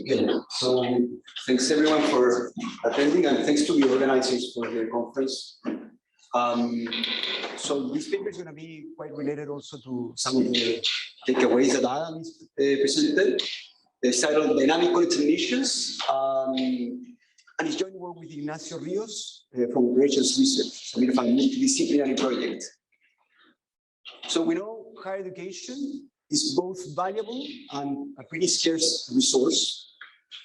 Yeah. So thanks everyone for attending, and thanks to the organizers for the conference. So this paper is going to be quite related also to some of the takeaways that Adam presented. It's titled Dynamic College Admissions, and it's joint work with Ignacio Rios from Operations Research, so we have a multidisciplinary project. So we know higher education is both valuable and a pretty scarce resource,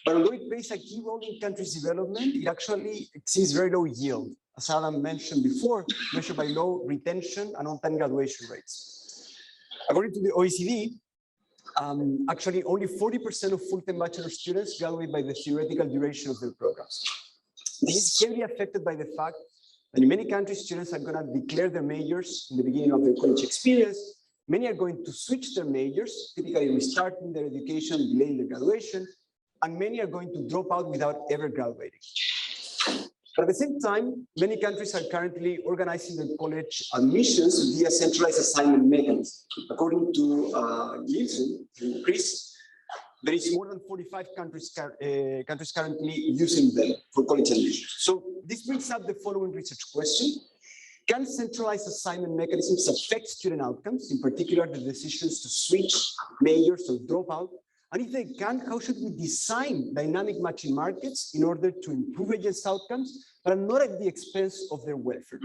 but although it plays a key role in countries' development, it actually exceeds very low yield, as Adam mentioned before, measured by low retention and on-time graduation rates. According to the OECD, actually only 40% of full-time bachelor students graduate by the theoretical duration of their programs. This is heavily affected by the fact that in many countries, students are going to declare their majors in the beginning of their college experience. Many are going to switch their majors, typically restarting their education, delaying their graduation, and many are going to drop out without ever graduating. But at the same time, many countries are currently organizing their college admissions via centralized assignment mechanism. According to Nielsen and Chris, there is more than 45 countries currently using them for college admissions. So this brings up the following research question. Can centralized assignment mechanisms affect student outcomes, in particular the decisions to switch majors or drop out? And if they can, how should we design dynamic matching markets in order to improve agents' outcomes, but not at the expense of their welfare?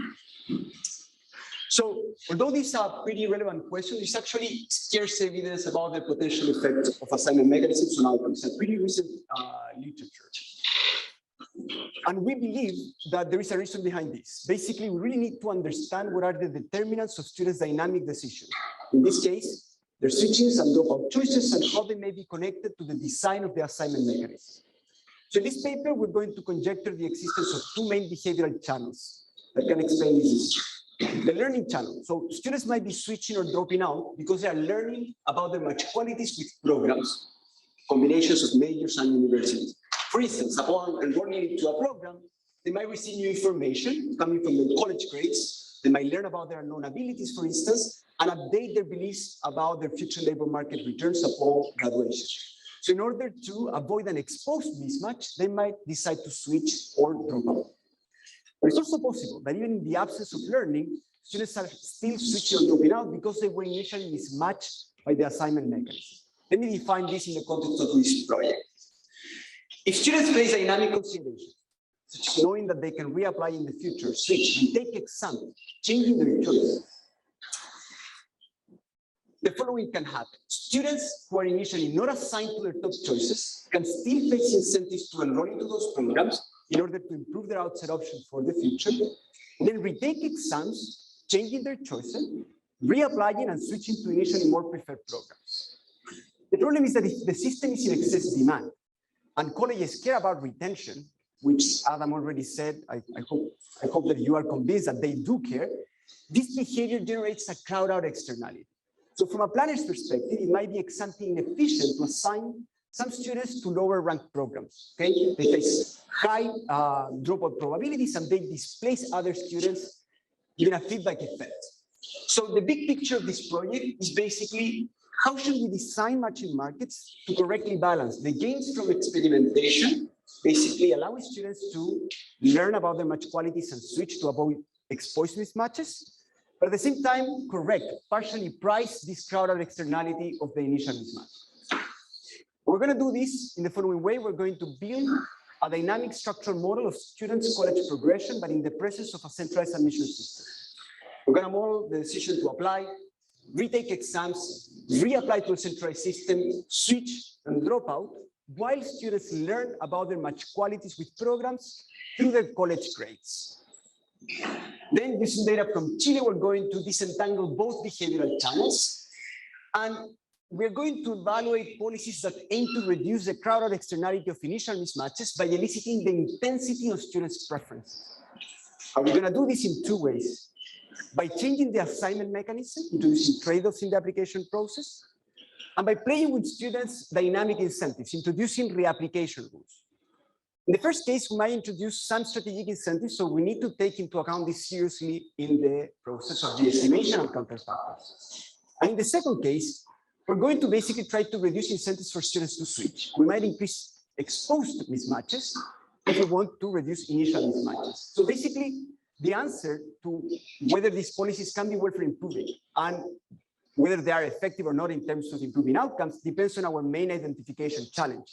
So, although these are pretty relevant questions, there's actually scarce evidence about the potential effect of assignment mechanisms on outcomes, and pretty recent literature. And we believe that there is a reason behind this. Basically, we really need to understand what are the determinants of students' dynamic decisions. In this case, their switches and dropout choices, and how they may be connected to the design of the assignment mechanism. So in this paper, we're going to conjecture the existence of two main behavioral channels that can explain this. The learning channel. So students might be switching or dropping out because they are learning about their match qualities with programs, combinations of majors and universities. For instance, upon enrolling into a program, they might receive new information coming from their college grades. They might learn about their unknown abilities, for instance, and update their beliefs about their future labor market returns upon graduation. So in order to avoid an exposed mismatch, they might decide to switch or drop out. But it's also possible that even in the absence of learning, students are still switching or dropping out because they were initially mismatched by the assignment mechanism. Let me define this in the context of this project. If students face dynamic considerations, such as knowing that they can reapply in the future, switch, retake exams, changing their choice, the following can happen. Students who are initially not assigned to their top choices can still face incentives to enroll into those programs in order to improve their outside options for the future, then retake exams, changing their choices, reapplying and switching to initially more preferred programs. The problem is that if the system is in excess demand and colleges care about retention, which Adam already said, I hope that you are convinced that they do care, this behavior generates a crowd out externality. So from a planner's perspective, it might be ex-ante inefficient to assign some students to lower ranked programs, okay? They face high dropout probabilities and they displace other students, giving a feedback effect. So the big picture of this project is basically how should we design matching markets to correctly balance the gains from experimentation, basically allowing students to learn about their match qualities and switch to avoid exposed mismatches, but at the same time, partially price this crowded externality of the initial mismatch. We're going to do this in the following way. We're going to build a dynamic structural model of students' college progression, but in the presence of a centralized admission system. We're going to model the decision to apply, retake exams, reapply to a centralized system, switch and drop out, while students learn about their match qualities with programs through their college grades. Then, using data from Chile, we're going to disentangle both behavioral channels, and we're going to evaluate policies that aim to reduce the crowded externality of initial mismatches by eliciting the intensity of students' preferences. Are we going to do this in two ways? By changing the assignment mechanism, introducing trade-offs in the application process, and by playing with students' dynamic incentives, introducing reapplication rules. In the first case, we might introduce some strategic incentives, so we need to take into account this seriously in the process of the estimation and counterfactors. And in the second case, we're going to basically try to reduce incentives for students to switch. We might increase exposed mismatches if we want to reduce initial mismatches. So basically, the answer to whether these policies can be welfare improving and whether they are effective or not in terms of improving outcomes depends on our main identification challenge.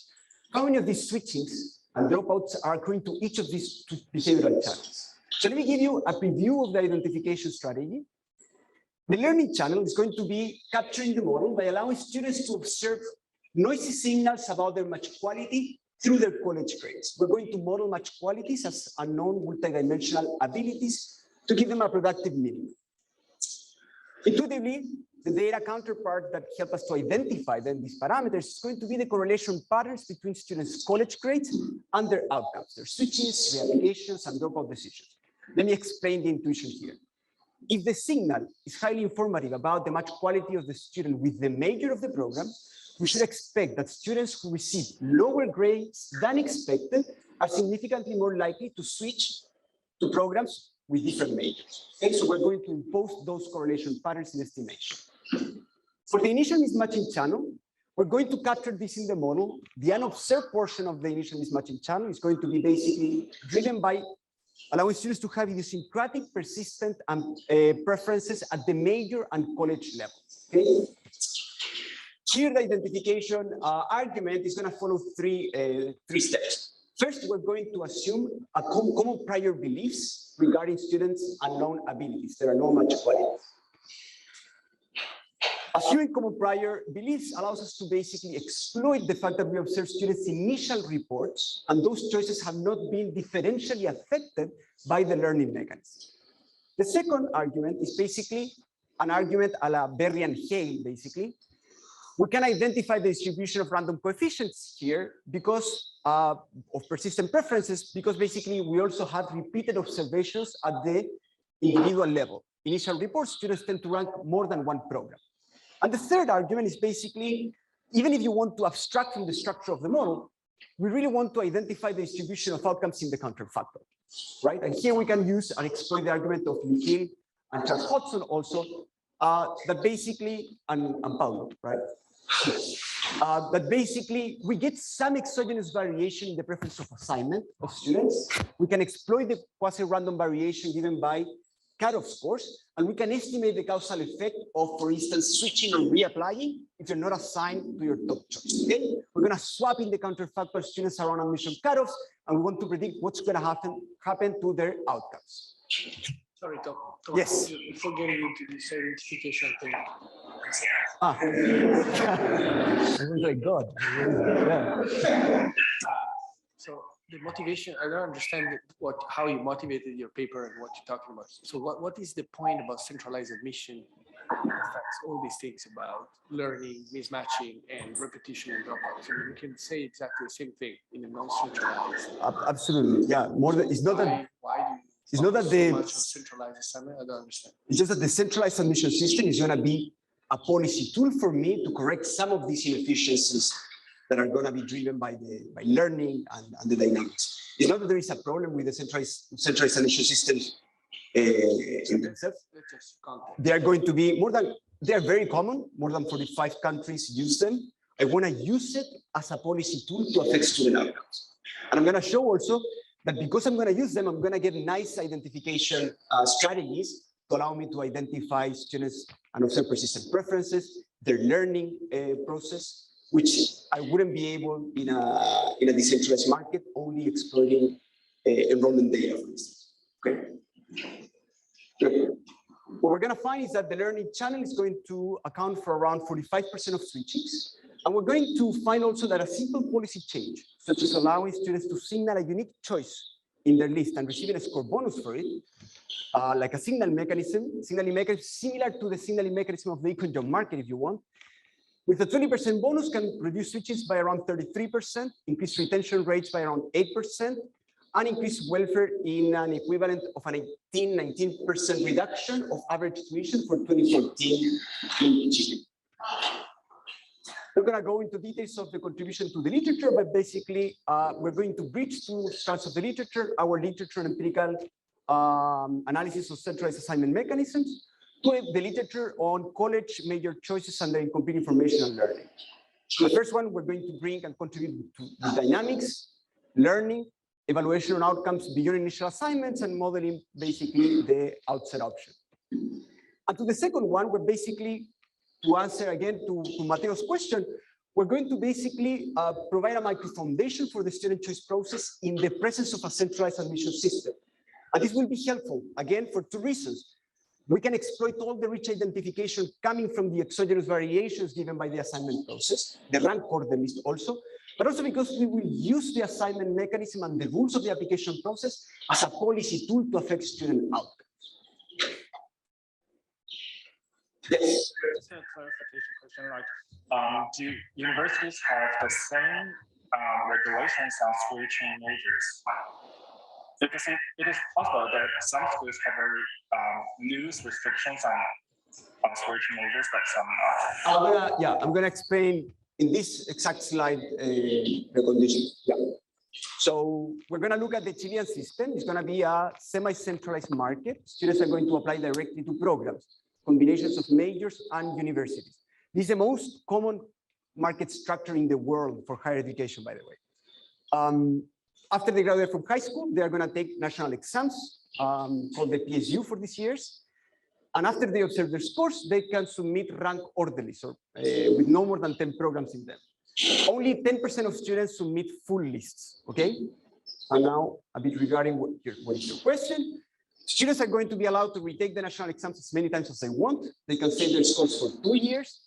How many of these switchings and dropouts are occurring to each of these two behavioral challenges? So let me give you a preview of the identification strategy. The learning channel is going to be capturing the model by allowing students to observe noisy signals about their match quality through their college grades. We're going to model match qualities as unknown multidimensional abilities to give them a productive meaning. Intuitively, the data counterpart that help us to identify then these parameters is going to be the correlation patterns between students' college grades and their outcomes, their switches, reapplications, and dropout decisions. Let me explain the intuition here. If the signal is highly informative about the match quality of the student with the major of the program, we should expect that students who receive lower grades than expected are significantly more likely to switch to programs with different majors. Okay, so we're going to impose those correlation patterns in estimation. For the initial mismatching channel, we're going to capture this in the model. The unobserved portion of the initial mismatching channel is going to be basically driven by allowing students to have idiosyncratic, persistent preferences at the major and college level. Okay? Here, the identification argument is going to follow three steps. First, we're going to assume a common prior beliefs regarding students' unknown abilities. There are no match qualities. Assuming common prior beliefs allows us to basically exploit the fact that we observe students' initial reports, and those choices have not been differentially affected by the learning mechanism. The second argument is basically an argument a la Berry and Hale, basically. We can identify the distribution of random coefficients here because of persistent preferences, because basically we also have repeated observations at the individual level. Initial reports, students tend to rank more than one program. And the third argument is basically, even if you want to abstract from the structure of the model, we really want to identify the distribution of outcomes in the counterfactor, right? And here we can use and exploit the argument of Michiel and Charles Hodgson also, that basically, and Paulo, right? That basically we get some exogenous variation in the preference of assignment of students. We can exploit the quasi-random variation given by cutoff scores, and we can estimate the causal effect of, for instance, switching or reapplying if you're not assigned to your top choice. Okay, we're going to swap in the counterfactor students around admission cutoffs, and we want to predict what's going to happen to their outcomes. Sorry, Tom. Yes. Before getting into this identification thing. I was like, God. Yeah. So the motivation, I don't understand how you motivated your paper and what you're talking about. So what is the point about centralized admission affects all these things about learning, mismatching, and repetition and dropouts? So we can say exactly the same thing in a non-centralized. Absolutely, yeah. More than it's not that. Why do you? It's not that so much on centralized assignment. I don't understand. It's just that the centralized admission system is going to be a policy tool for me to correct some of these inefficiencies that are going to be driven by learning and the dynamics. It's not that there is a problem with the centralized admission systems in themselves. They are going to be they are very common. More than 45 countries use them. I want to use it as a policy tool to affect student outcomes. And I'm going to show also that because I'm going to use them, I'm going to get nice identification strategies to allow me to identify students and observe persistent preferences, their learning process, which I wouldn't be able in a decentralized market, only exploiting enrollment data, for instance. Okay. What we're going to find is that the learning channel is going to account for around 45% of switchings. And we're going to find also that a simple policy change, such as allowing students to signal a unique choice in their list and receiving a score bonus for it, like a signaling mechanism similar to the signaling mechanism of the econ job market, if you want, with a 20% bonus can reduce switches by around 33%, increase retention rates by around 8%, and increase welfare in an equivalent of an 19% reduction of average tuition for 2014 in Chile. We're going to go into details of the contribution to the literature, but basically, we're going to bridge two strands of the literature, our literature and empirical analysis of centralized assignment mechanisms, to the literature on college major choices and their incomplete information and learning. The first one, we're going to bring and contribute to the dynamics, learning, evaluation on outcomes beyond initial assignments, and modeling basically the outset option. And to the second one, we're basically, to answer again to Mateo's question, we're going to basically provide a micro foundation for the student choice process in the presence of a centralized admission system. And this will be helpful, again, for two reasons. We can exploit all the rich identification coming from the exogenous variations given by the assignment process, the rank order list also, but also because we will use the assignment mechanism and the rules of the application process as a policy tool to affect student outcomes. Yes. Just a clarification question, like, do universities have the same regulations on switching majors? Because it is possible that some schools have very loose restrictions on switching majors, but some not. I'm gonna explain in this exact slide the conditions. Yeah. So we're gonna look at the Chilean system. It's gonna be a semi-centralized market. Students are going to apply directly to programs, combinations of majors and universities. This is the most common market structure in the world for higher education, by the way. After they graduate from high school, they are going to take national exams called the PSU for these years. And after they observe their scores, they can submit rank order lists with no more than 10 programs in them. Only 10% of students submit full lists, okay? And now a bit regarding what is your question. Students are going to be allowed to retake the national exams as many times as they want. They can save their scores for 2 years,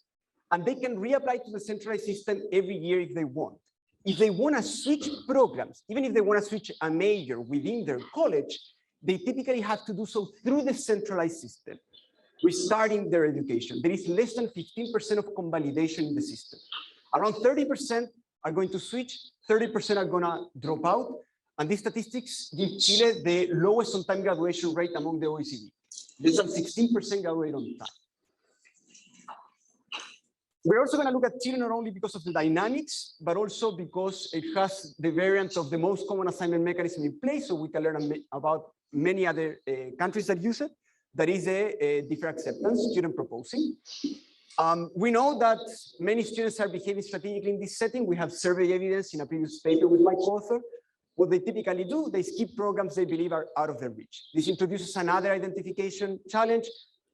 and they can reapply to the centralized system every year if they want. If they want to switch programs, even if they want to switch a major within their college, they typically have to do so through the centralized system, restarting their education. There is less than 15% of convalidation in the system. Around 30% are going to switch, 30% are going to drop out, and these statistics give Chile the lowest on-time graduation rate among the OECD. Less than 16% graduate on time. We're also going to look at Chile not only because of the dynamics, but also because it has the variant of the most common assignment mechanism in place, so we can learn about many other countries that use it. That is a deferred acceptance, student proposing. We know that many students are behaving strategically in this setting. We have survey evidence in a previous paper with my co-author. What they typically do, they skip programs they believe are out of their reach. This introduces another identification challenge,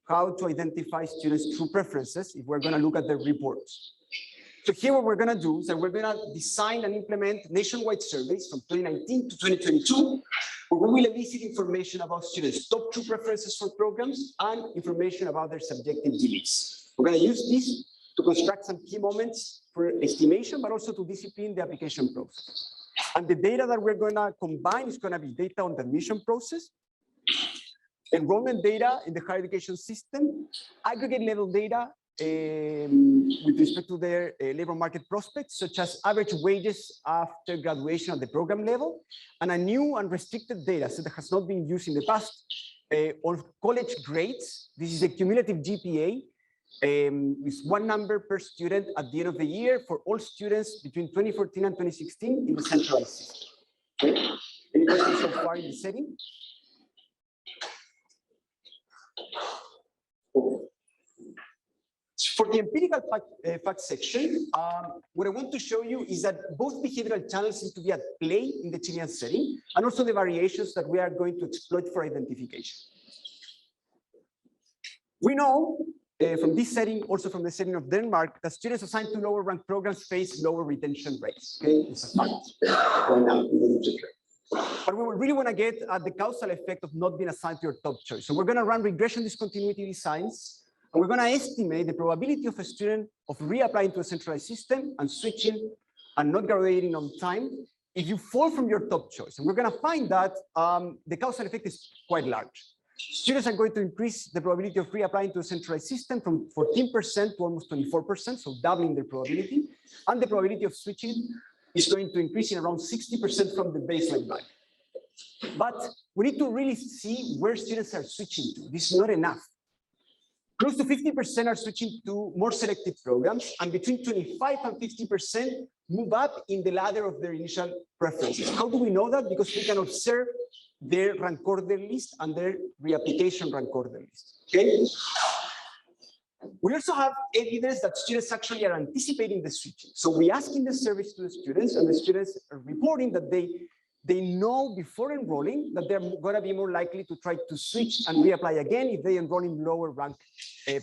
how to identify students' true preferences if we're going to look at their reports. So here what we're going to do is that we're going to design and implement nationwide surveys from 2019 to 2022, where we will elicit information about students' top true preferences for programs and information about their subjective beliefs. We're going to use this to construct some key moments for estimation, but also to discipline the application process. And the data that we're going to combine is going to be data on the admission process, enrollment data in the higher education system, aggregate level data with respect to their labor market prospects, such as average wages after graduation at the program level, and a new and restricted data set that has not been used in the past on college grades. This is a cumulative GPA with one number per student at the end of the year for all students between 2014 and 2016 in the centralized system. Okay. Any questions so far in the setting? Okay. For the empirical fact section, what I want to show you is that both behavioral channels seem to be at play in the Chilean setting, and also the variations that we are going to exploit for identification. We know from this setting, also from the setting of Denmark, that students assigned to lower ranked programs face lower retention rates. Okay, it's a fact. But we really want to get at the causal effect of not being assigned to your top choice. So we're going to run regression discontinuity designs, and we're going to estimate the probability of a student of reapplying to a centralized system and switching and not graduating on time if you fall from your top choice. And we're going to find that the causal effect is quite large. Students are going to increase the probability of reapplying to a centralized system from 14% to almost 24%, so doubling their probability. And the probability of switching is going to increase in around 60% from the baseline value. But we need to really see where students are switching to. This is not enough. Close to 50% are switching to more selective programs, and between 25 and 50% move up in the ladder of their initial preferences. How do we know that? Because we can observe their rank order list and their reapplication rank order list. Okay. We also have evidence that students actually are anticipating the switching. So we ask in the surveys to the students, and the students are reporting that they know before enrolling that they're going to be more likely to try to switch and reapply again if they enroll in lower rank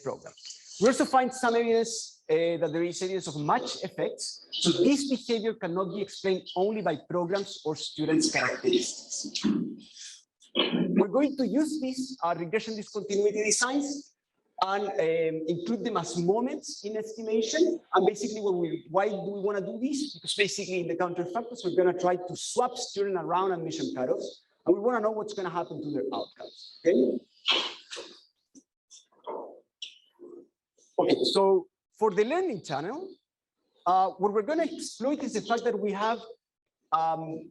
programs. We also find some evidence that there is evidence of match effects. So this behavior cannot be explained only by programs or students' characteristics. We're going to use these regression discontinuity designs and include them as moments in estimation. And basically, why do we want to do this? Because basically, in the counterfactors, we're going to try to swap students around admission cutoffs, and we want to know what's going to happen to their outcomes. Okay. Okay. So for the learning channel, what we're going to exploit is the fact that we have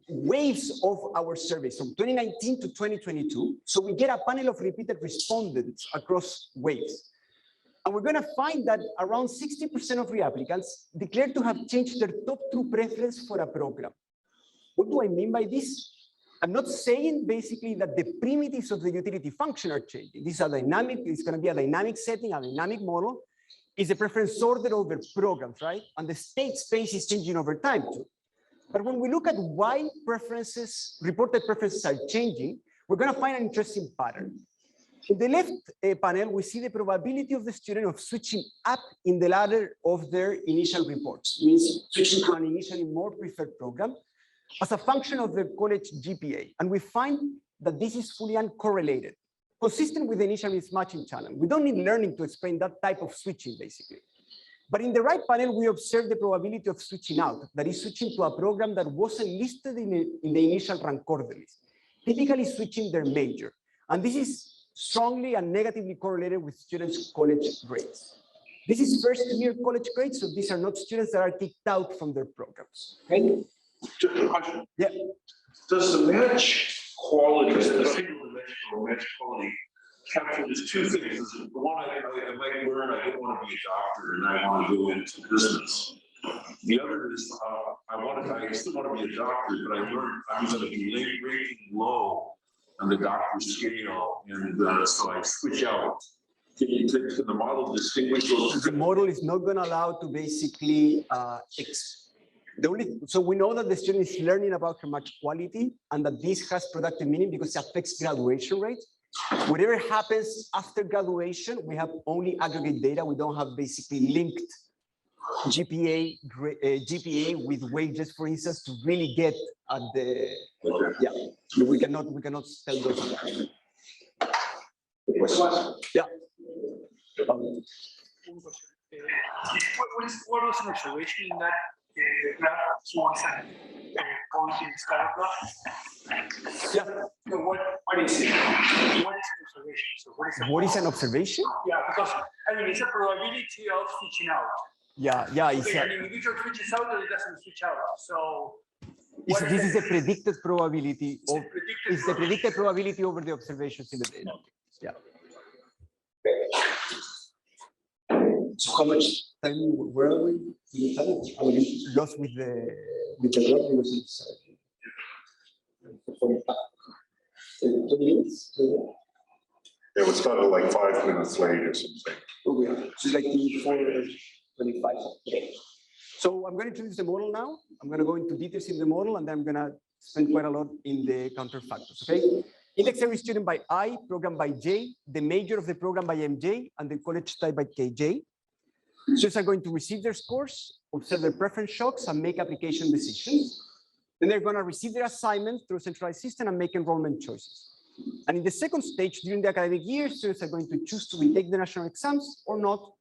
waves of our surveys from 2019 to 2022. So we get a panel of repeated respondents across waves. And we're going to find that around 60% of reapplicants declare to have changed their top 2 preference for a program. What do I mean by this? I'm not saying basically that the primitives of the utility function are changing. This is a dynamic, it's going to be a dynamic setting, a dynamic model. It's a preference order over programs, right? And the state space is changing over time too. But when we look at why preferences, reported preferences are changing, we're going to find an interesting pattern. In the left panel, we see the probability of the student of switching up in the ladder of their initial reports, means switching to an initially more preferred program as a function of their college GPA. And we find that this is fully uncorrelated, consistent with the initial mismatching channel. We don't need learning to explain that type of switching, basically. But in the right panel, we observe the probability of switching out, that is switching to a program that wasn't listed in the initial rank order list, typically switching their major. And this is strongly and negatively correlated with students' college grades. This is first-year college grades, so these are not students that are kicked out from their programs. Okay? Just a question. Yeah. Does the match quality, the single dimensional match quality, capture there's 2 things? The one I might learn, I don't want to be a doctor and I want to go into business. The other is I still want to be a doctor, but I learned I'm going to be rating low on the doctor scale, and so I switch out. Can the model distinguish those? The model is not going to allow to basically so we know that the student is learning about her match quality and that this has productive meaning because it affects graduation rate. Whatever happens after graduation, we have only aggregate data. We don't have basically linked GPA with wages, for instance, to really get at the we cannot tell those. Yeah. What was an observation in that graph? Tomas point in this graph? Yeah. So what is it? What is an observation? So what is an observation? Yeah, because I mean it's a probability of switching out. Yeah. It's an individual switches out or it doesn't switch out. So this is a predicted probability of it's the predicted probability over the observations in the data. Yeah. So how much time were we? I was lost with the graph because it's 20 minutes. It was kind of like 5 minutes late or something. Oh, yeah. So it's like 4:25. Okay. So I'm going to introduce the model now. I'm going to go into details in the model, and then I'm going to spend quite a lot in the counterfactors. Okay. Index every student by I, program by J, the major of the program by MJ, and the college type by KJ. Students are going to receive their scores, observe their preference shocks, and make application decisions. Then they're going to receive their assignments through a centralized system and make enrollment choices. And in the second stage, during the academic year, students are going to choose to retake the national exams or not.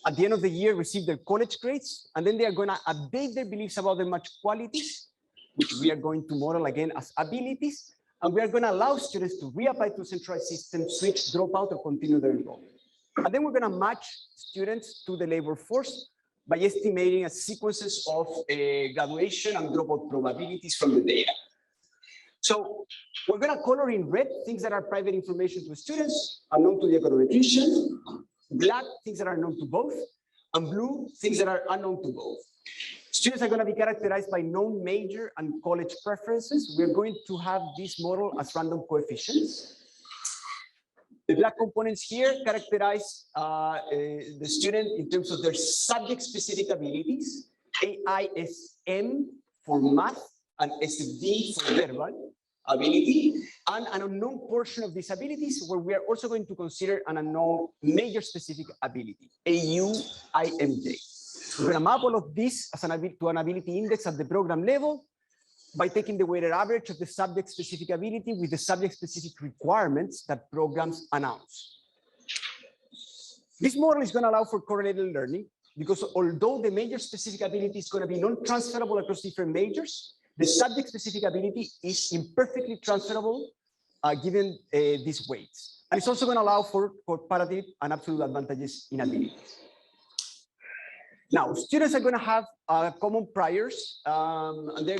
At the end of the year, receive their college grades, and then they are going to update their beliefs about their match qualities, which we are going to model again as abilities. And we are going to allow students to reapply to a centralized system, switch, drop out, or continue their enrollment. And then we're going to match students to the labor force by estimating sequences of graduation and dropout probabilities from the data. So we're going to color in red things that are private information to students, unknown to the econometrician, black things that are known to both, and blue things that are unknown to both. Students are going to be characterized by known major and college preferences. We're going to have this model as random coefficients. The black components here characterize the student in terms of their subject-specific abilities, AISM for math and SD for verbal ability, and an unknown portion of these abilities where we are also going to consider an unknown major-specific ability, AUIMJ. We're going to map all of this as to an ability index at the program level by taking the weighted average of the subject-specific ability with the subject-specific requirements that programs announce. This model is going to allow for correlated learning because although the major-specific ability is going to be non-transferable across different majors, the subject-specific ability is imperfectly transferable given these weights. And it's also going to allow for comparative and absolute advantages in abilities. Now, students are going to have common priors, and their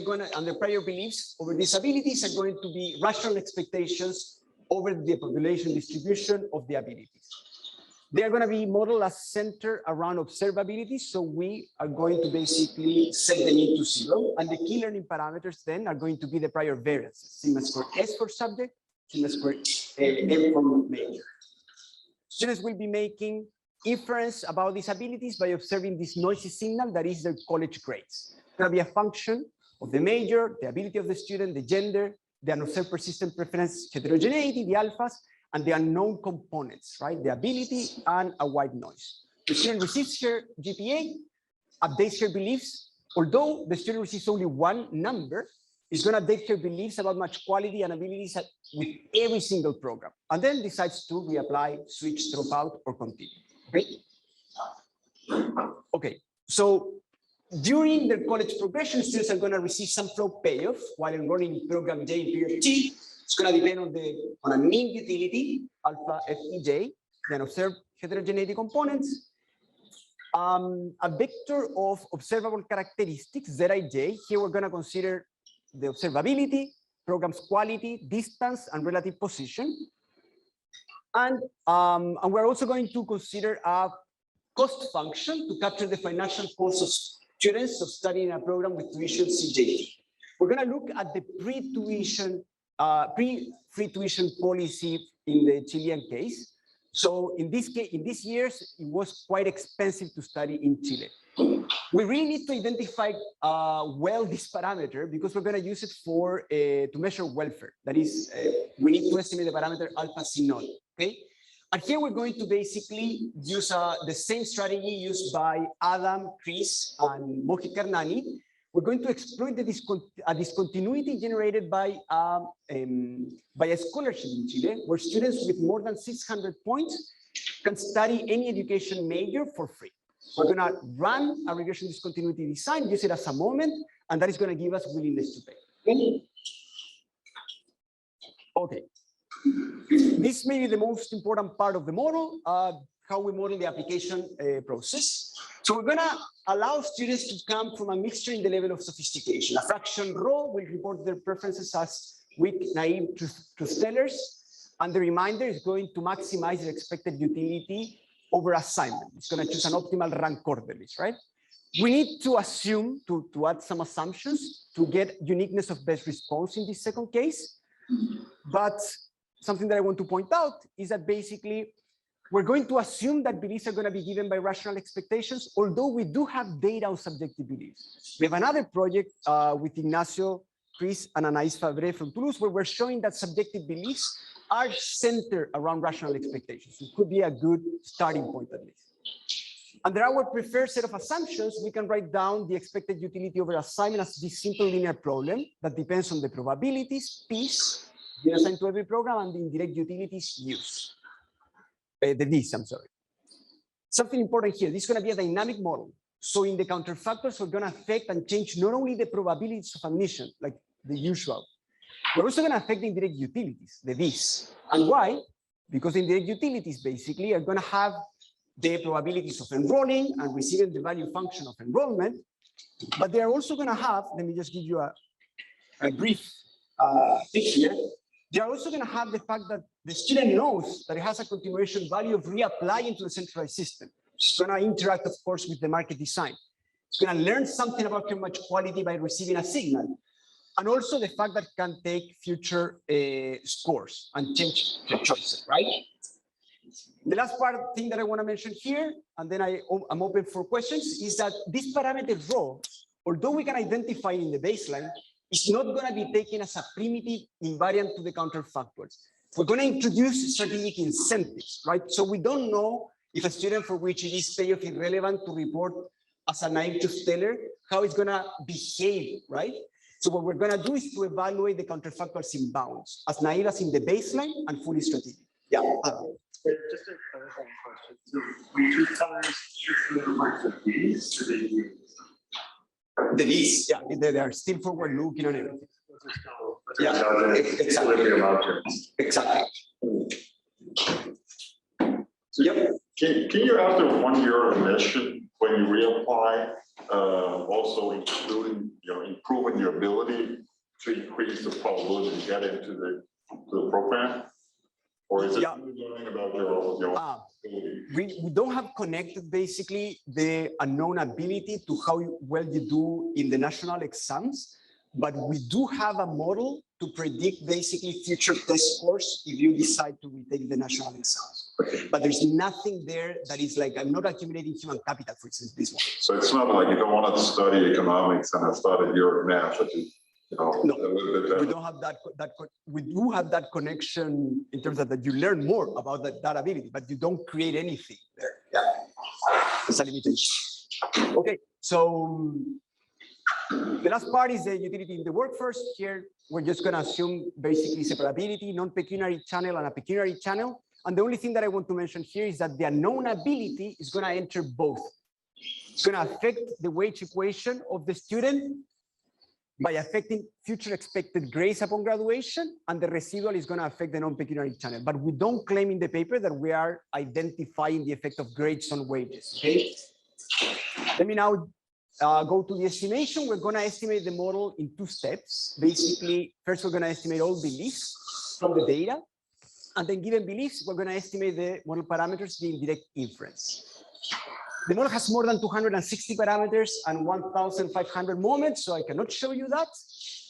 prior beliefs over these abilities are going to be rational expectations over the population distribution of the abilities. They are going to be modeled as centered around observability, so we are going to basically set them into 0, and the key learning parameters then are going to be the prior variances, sigma squared S for subject, sigma squared M for major. Students will be making inference about these abilities by observing this noisy signal that is their college grades. It's going to be a function of the major, the ability of the student, the gender, the unobserved persistent preference heterogeneity, the alphas, and the unknown components, right? The ability and a white noise. The student receives her GPA, updates her beliefs. Although the student receives only one number, is going to update her beliefs about match quality and abilities with every single program, and then decides to reapply, switch, drop out, or continue. Okay, so during their college progression, students are going to receive some flow payoff while enrolling in program J in period T. It's going to depend on a mean utility, alpha FEJ, then observed heterogeneity components, a vector of observable characteristics, Zij. Here we're going to consider the observability, program's quality, distance, and relative position. And we're also going to consider a cost function to capture the financial cost of students of studying a program with tuition CJT. We're going to look at the pre-free tuition policy in the Chilean case. So in this case, in these years, it was quite expensive to study in Chile. We really need to identify well this parameter because we're going to use it to measure welfare. That is, we need to estimate the parameter alpha C naught. Okay, and here we're going to basically use the same strategy used by Adam, Chris, and Mohit Karnani. We're going to exploit the discontinuity generated by a scholarship in Chile, where students with more than 600 points can study any education major for free. We're going to run a regression discontinuity design, use it as a moment, and that is going to give us willingness to pay. Okay. This may be the most important part of the model, how we model the application process. So we're going to allow students to come from a mixture in the level of sophistication. A fraction row will report their preferences as weak, naive, truth tellers, and the remainder is going to maximize their expected utility over assignment. It's going to choose an optimal rank orderlist, right? We need to assume, to add some assumptions to get uniqueness of best response in this second case. But something that I want to point out is that basically we're going to assume that beliefs are going to be given by rational expectations, although we do have data on subjective beliefs. We have another project with Ignacio, Chris, and Anaïs Fabre from Toulouse, where we're showing that subjective beliefs are centered around rational expectations. It could be a good starting point at least. Under our preferred set of assumptions, we can write down the expected utility over assignment as this simple linear problem that depends on the probabilities, P's, being assigned to every program, and the indirect utilities U's. The V's, I'm sorry. Something important here, this is going to be a dynamic model. So in the counterfactors, we're going to affect and change not only the probabilities of admission, like the usual, we're also going to affect the indirect utilities, the V's. And why? Because the indirect utilities basically are going to have the probabilities of enrolling and receiving the value function of enrollment, but they are also going to have, let me just give you a brief picture. They are also going to have the fact that the student knows that it has a continuation value of reapplying to the centralized system. It's going to interact, of course, with the market design. It's going to learn something about how much quality by receiving a signal. And also the fact that it can take future scores and change the choices, right? The last thing that I want to mention here, and then I'm open for questions, is that this parameter rho, although we can identify in the baseline, is not going to be taken as a primitive invariant to the counterfactuals. We're going to introduce strategic incentives, right? So we don't know if a student for which it is payoff irrelevant to report as a naive to stellar, how it's going to behave, right? So what we're going to do is to evaluate the counterfactuals in bounds, as naive as in the baseline and fully strategic. Yeah. Just a clarifying question. So we choose colors strictly according to these, or they do? The V's, yeah, they are still forward looking and everything. Those are still- Yeah, exactly. So can you, after 1 year of admission, when you reapply, also including, improving your ability to increase the probability to get into the program? Or is it learning about your ability? We don't have connected basically the unknown ability to how well you do in the national exams, but we do have a model to predict basically future test scores if you decide to retake the national exams. But there's nothing there that is like, I'm not accumulating human capital, for instance, this one. So it's not like you don't want to study economics and have studied your math, but no, we don't have that. We do have that connection in terms of that you learn more about that ability, but you don't create anything there. Yeah, it's a limitation. Okay, so the last part is the utility in the workforce. Here, we're just going to assume basically separability, non-pecuniary channel, and a pecuniary channel. And the only thing that I want to mention here is that the unknown ability is going to enter both. It's going to affect the wage equation of the student by affecting future expected grades upon graduation, and the residual is going to affect the non-pecuniary channel. But we don't claim in the paper that we are identifying the effect of grades on wages, okay? Let me now go to the estimation. We're going to estimate the model in 2 steps. Basically, first we're going to estimate all beliefs from the data, and then given beliefs, we're going to estimate the model parameters being direct inference. The model has more than 260 parameters and 1,500 moments, so I cannot show you that,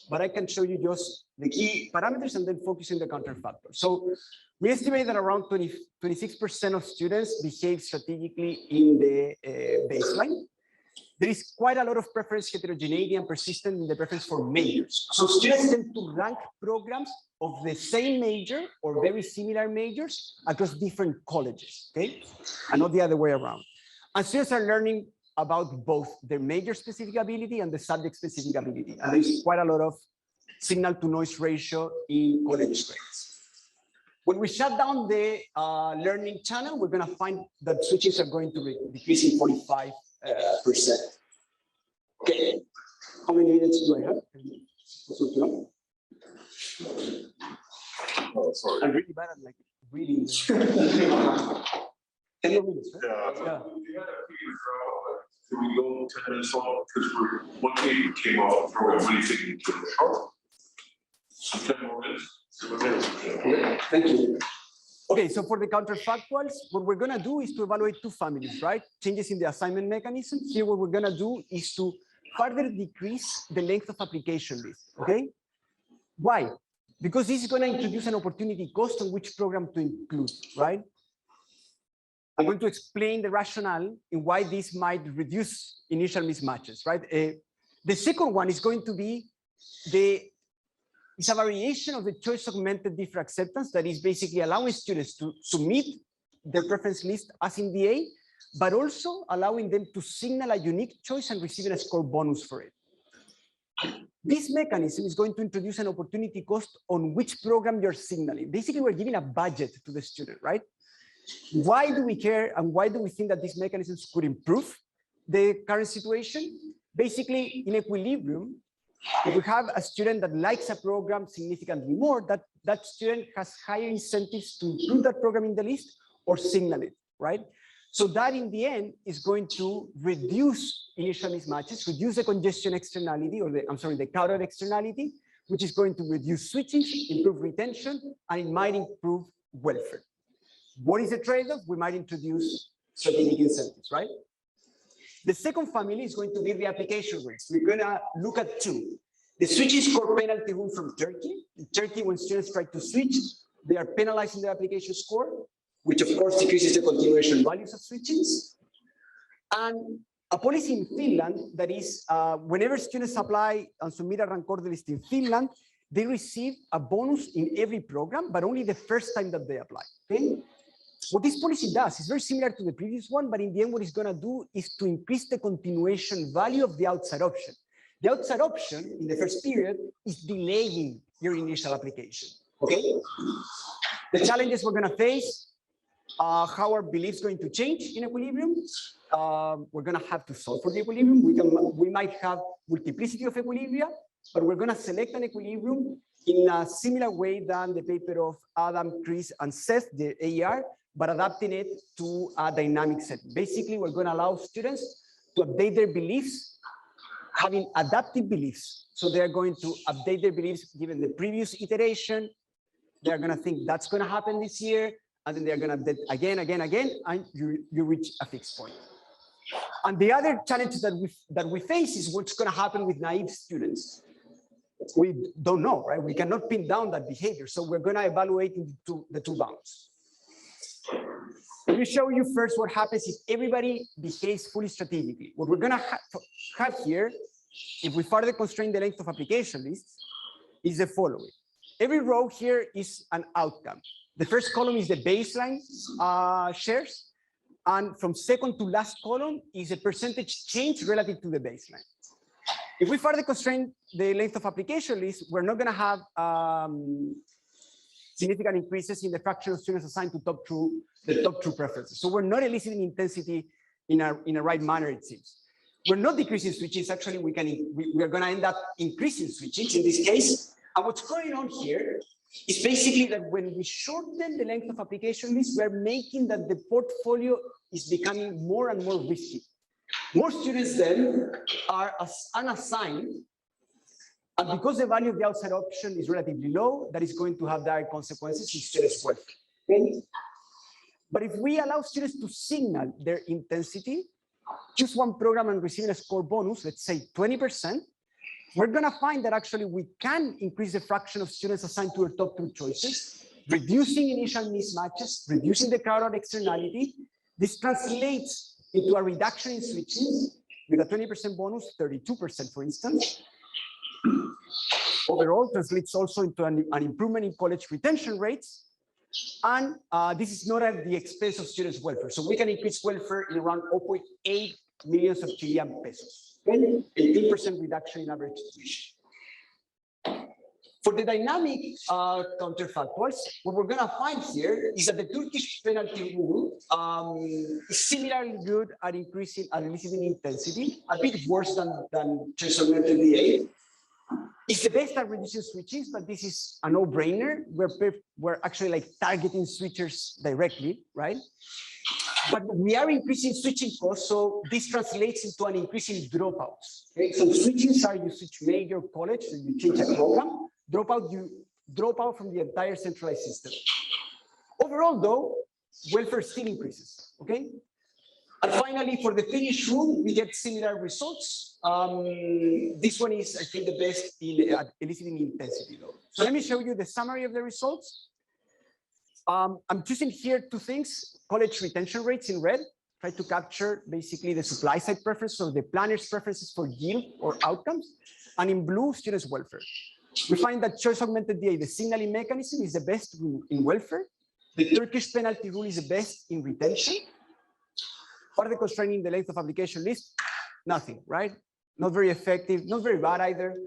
but I can show you just the key parameters and then focus on the counterfactor. So we estimate that around 26% of students behave strategically in the baseline. There is quite a lot of preference heterogeneity and persistence in the preference for majors. So students tend to rank programs of the same major or very similar majors across different colleges, okay? And not the other way around. And students are learning about both their major specific ability and the subject specific ability. And there's quite a lot of signal to noise ratio in college grades. When we shut down the learning channel, we're going to find that switches are going to decrease in 45%. Okay, how many minutes do I have? Oh, sorry. I'm really bad at like reading. 10 more minutes, right? Yeah. Can we go 10 minutes long? Because one paper came off the program. What do you think you can do? 10 more minutes? Okay, thank you. Okay, so for the counterfactuals, what we're going to do is to evaluate 2 families, right? Changes in the assignment mechanism. Here, what we're going to do is to further decrease the length of application list, okay? Why? Because this is going to introduce an opportunity cost on which program to include, right? I'm going to explain the rationale in why this might reduce initial mismatches, right? The second one is going to be it's a variation of the choice augmented differ acceptance that is basically allowing students to submit their preference list as in the A, but also allowing them to signal a unique choice and receiving a score bonus for it. This mechanism is going to introduce an opportunity cost on which program you're signaling. Basically, we're giving a budget to the student, right? Why do we care and why do we think that these mechanisms could improve the current situation? Basically, in equilibrium, if we have a student that likes a program significantly more, that student has higher incentives to include that program in the list or signal it, right? So that in the end is going to reduce initial mismatches, reduce the congestion externality, or the crowded externality, which is going to reduce switching, improve retention, and it might improve welfare. What is the trade-off? We might introduce strategic incentives, right? The second family is going to be the application rates. We're going to look at 2. The switching score penalty rule from Turkey. In Turkey, when students try to switch, they are penalizing their application score. which of course decreases the continuation values of switchings. And a policy in Finland that is, whenever students apply and submit a rank order list in Finland, they receive a bonus in every program, but only the first time that they apply. Okay? What this policy does is very similar to the previous one, but in the end, what it's going to do is to increase the continuation value of the outside option. The outside option in the first period is delaying your initial application. Okay? The challenges we're going to face, how are beliefs going to change in equilibrium? We're going to have to solve for the equilibrium. We might have multiplicity of equilibria, but we're going to select an equilibrium in a similar way than the paper of Adam, Chris, and Seth, the AER, but adapting it to a dynamic set. Basically, we're going to allow students to update their beliefs, having adaptive beliefs. So they're going to update their beliefs given the previous iteration. They're going to think that's going to happen this year, and then they're going to update again, and you reach a fixed point. And the other challenge that we face is what's going to happen with naive students. We don't know, right? We cannot pin down that behavior. So we're going to evaluate the two bounds. Let me show you first what happens if everybody behaves fully strategically. What we're going to have here, if we further constrain the length of application lists, is the following. Every row here is an outcome. The first column is the baseline shares. And from second to last column is a percentage change relative to the baseline. If we further constrain the length of application list, we're not going to have significant increases in the fraction of students assigned to the top two preferences. So we're not eliciting intensity in a right manner, it seems. We're not decreasing switches. Actually, we are going to end up increasing switches in this case. And what's going on here is basically that when we shorten the length of application list, we're making that the portfolio is becoming more and more risky. More students then are unassigned, and because the value of the outside option is relatively low, that is going to have direct consequences in students' welfare. Okay? But if we allow students to signal their intensity, choose one program and receive a score bonus, let's say 20%, we're going to find that actually we can increase the fraction of students assigned to our top two choices, reducing initial mismatches, reducing the crowd-out externality. This translates into a reduction in switches with a 20% bonus, 32%, for instance. Overall, translates also into an improvement in college retention rates. And this is not at the expense of students' welfare. So we can increase welfare in around 0.8 million of Chilean pesos. 18% reduction in average tuition. For the dynamic counterfactuals, what we're going to find here is that the Turkish penalty rule is similarly good at eliciting intensity, a bit worse than choice-augmented DA. It's the best at reducing switches, but this is a no-brainer. We're actually like targeting switchers directly, right? But we are increasing switching costs, so this translates into an increase in dropouts. Okay? So switches are you switch major college, so you change a program. Dropout, you drop out from the entire centralized system. Overall, though, welfare still increases. Okay. And finally, for the Finnish rule, we get similar results. This one is, I think, the best in eliciting intensity, though. So let me show you the summary of the results. I'm choosing here two things: college retention rates in red, try to capture basically the supply side preference or the planner's preferences for yield or outcomes, and in blue, students' welfare. We find that choice augmented DA, the signaling mechanism, is the best in welfare. The Turkish penalty rule is the best in retention. Further constraining the length of application list, nothing, right? Not very effective, not very bad either.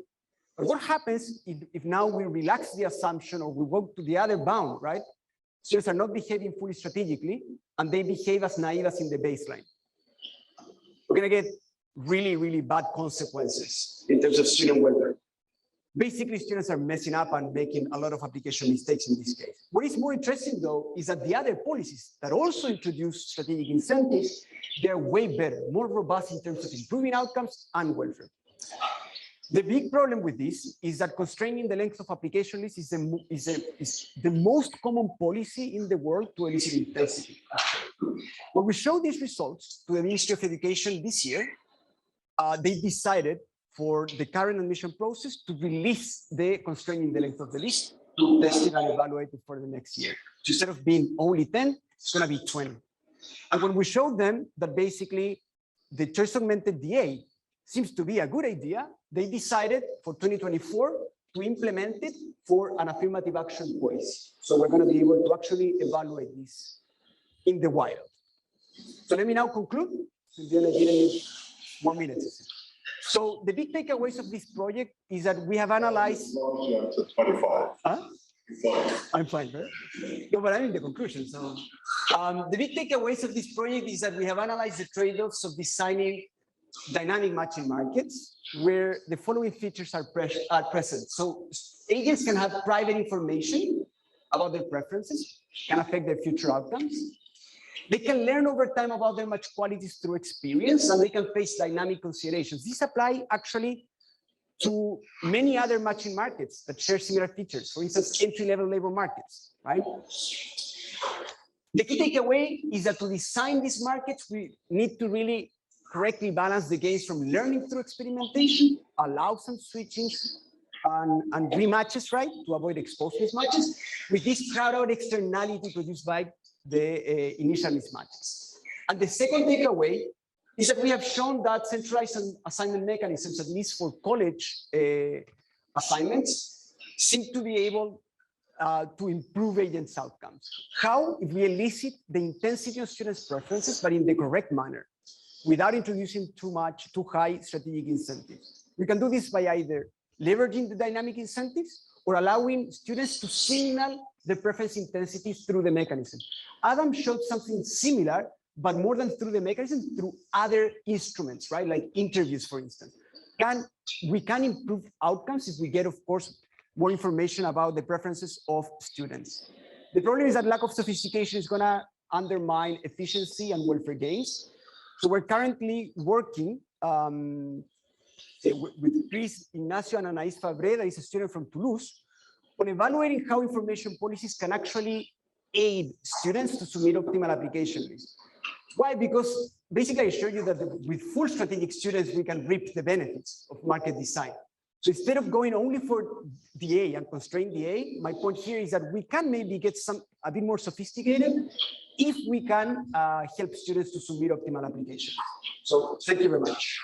But what happens if now we relax the assumption or we go to the other bound, right? Students are not behaving fully strategically, and they behave as naive as in the baseline. We're going to get really, really bad consequences in terms of student welfare. Basically, students are messing up and making a lot of application mistakes in this case. What is more interesting, though, is that the other policies that also introduce strategic incentives, they're way better, more robust in terms of improving outcomes and welfare. The big problem with this is that constraining the length of application list is the most common policy in the world to elicit intensity. When we show these results to the Ministry of Education this year, they decided for the current admission process to release the constraining the length of the list to test it and evaluate it for the next year. So instead of being only 10, it's going to be 20. And when we showed them that basically the choice augmented DA seems to be a good idea, they decided for 2024 to implement it for an affirmative action quiz. So we're going to be able to actually evaluate this in the wild. So let me now conclude. Then I didn't 1 minute. So the big takeaways of this project is that we have analyzed. 25. Huh? I'm fine, right? No, but I'm in the conclusion. So the big takeaways of this project is that we have analyzed the trade-offs of designing dynamic matching markets where the following features are present. So agents can have private information about their preferences, can affect their future outcomes. They can learn over time about their match qualities through experience, and they can face dynamic considerations. These apply actually to many other matching markets that share similar features. For instance, entry-level labor markets, right? The key takeaway is that to design these markets, we need to really correctly balance the gains from learning through experimentation, allow some switching and rematches, right, to avoid exposed mismatches, with this crowd-out externality produced by the initial mismatches. And the second takeaway is that we have shown that centralized assignment mechanisms, at least for college assignments, seem to be able to improve agents' outcomes. How? If we elicit the intensity of students' preferences, but in the correct manner, without introducing too high strategic incentives. We can do this by either leveraging the dynamic incentives or allowing students to signal the preference intensity through the mechanism. Adam showed something similar, but more than through the mechanism, through other instruments, right? Like interviews, for instance. We can improve outcomes if we get, of course, more information about the preferences of students. The problem is that lack of sophistication is gonna undermine efficiency and welfare gains. So we're currently working with Chris, Ignacio, and Anaïs Fabre, that is a student from Toulouse, on evaluating how information policies can actually aid students to submit optimal application lists. Why? Because basically I showed you that with full strategic students, we can reap the benefits of market design. So instead of going only for DA and constrained DA, my point here is that we can maybe get a bit more sophisticated if we can help students to submit optimal applications. So thank you very much.